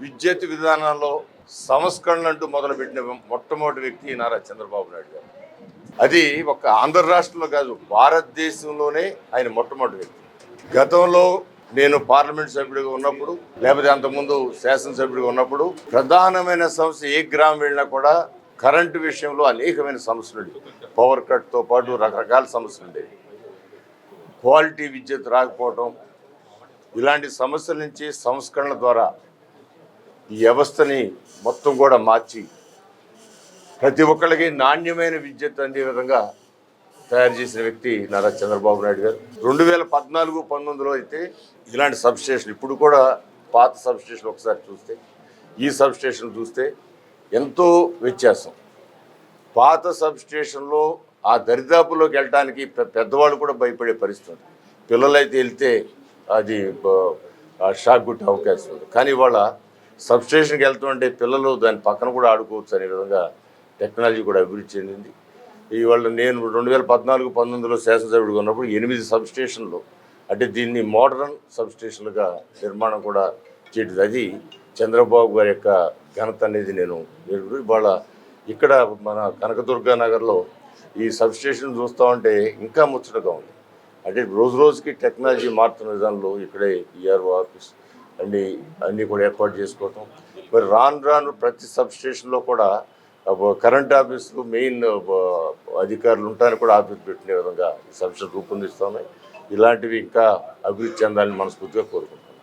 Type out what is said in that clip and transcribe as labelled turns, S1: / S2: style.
S1: విద్యుత్ విధానంలో సంస్కరణ అంటూ మొదలుపెట్టిన మొట్టమొదటి వ్యక్తి నారా చంద్రబాబు నాయుడు గారు. అది ఒక ఆంధ్ర రాష్ట్రంలో కాదు, భారతదేశంలోనే ఆయన మొట్టమొదటి వ్యక్తి. గతంలో నేను పార్లమెంట్ సభ్యుడిగా ఉన్నప్పుడు, లేకపోతే అంతకుముందు శాసనసభ్యుడిగా ఉన్నప్పుడు ప్రధానమైన సమస్య ఏ గ్రామం వెళ్ళినా కూడా కరెంటు విషయంలో అనేకమైన సమస్యలు ఉండేవి. పవర్ కట్తో పాటు రకరకాల సమస్యలు ఉండేవి. క్వాలిటీ విద్యుత్ రాకపోవటం, ఇలాంటి సమస్యల నుంచి సంస్కరణ ద్వారా ఈ వ్యవస్థని మొత్తం కూడా మార్చి ప్రతి ఒక్కళ్ళకి నాణ్యమైన విద్యుత్ అందే విధంగా తయారు చేసిన వ్యక్తి నారా చంద్రబాబు నాయుడు గారు. 2014-19లో అయితే ఇలాంటి సబ్స్టేషన్, ఇప్పుడు కూడా పాత సబ్స్టేషన్ ఒకసారి చూస్తే, ఈ సబ్స్టేషన్ చూస్తే ఎంతో వ్యత్యాసం. పాత సబ్స్టేషన్లో ఆ దరిదాపుల్లోకి వెళ్ళడానికి పెద్దవాళ్ళు కూడా భయపడే పరిస్థితి. పిల్లలైతే వెళ్తే అది షాక్ కొట్టే అవకాశం ఉంది. కానీ ఇవాళ సబ్స్టేషన్కి వెళ్తుంటే పిల్లలు దాని పక్కన కూడా ఆడుకోవచ్చు అనే విధంగా టెక్నాలజీ కూడా అభివృద్ధి చెందింది. ఇవాళ నేను 2014-19లో శాసనసభ్యుడిగా ఉన్నప్పుడు 8 సబ్స్టేషన్లు, అంటే దీన్ని మోడర్న్ సబ్స్టేషన్లుగా నిర్మాణం కూడా చేయడం, అది చంద్రబాబు గారి యొక్క ఘనత అనేది నేను ఇవాళ ఇక్కడ మన కనకదుర్గా నగర్లో ఈ సబ్స్టేషన్ చూస్తూ ఉంటే ఇంకా ముచ్చటగా ఉంది. అంటే రోజు రోజుకి టెక్నాలజీ మారుతున్న విధానంలో ఇక్కడే ఈఆర్ఓ ఆఫీస్ అన్నీ కూడా ఏర్పాటు చేసుకోవటం. మరి రాను ప్రతి సబ్స్టేషన్లో కూడా కరెంట్ ఆఫీసులు మెయిన్ అధికారులు ఉంటారని కూడా ఆఫీస్ పెట్టిన విధంగా సబ్స్టేషన్ రూపొందిస్తున్నాయి. ఇలాంటివి ఇంకా అభివృద్ధి చెందాలని మనస్ఫూర్తిగా కోరుకుంటున్నాం.